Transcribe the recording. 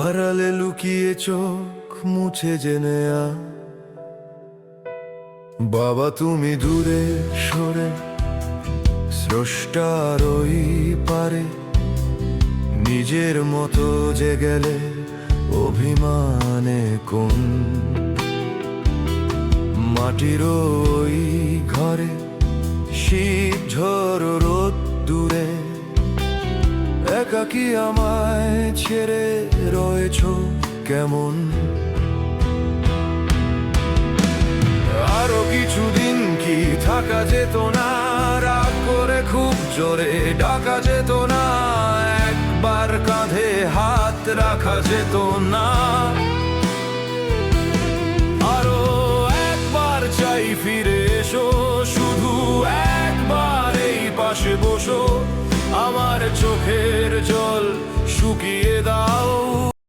আড়ালে লুকিয়ে চোখ মুছে জেনে বাবা তুমি দূরে সরে স্রষ্টার ওই পারে নিজের মতো যে গেলে অভিমানে কোন মাটির ওই ঘরে শীত ঝড় রোদ দূরে একাকী আমায় ছেড়ে রয়েছ কেমন। আরো কিছুদিন কি থাকা যেত না, রাগ করে খুব জোরে ডাকা যেত না, একবার কাঁধে হাত রাখা যেত না।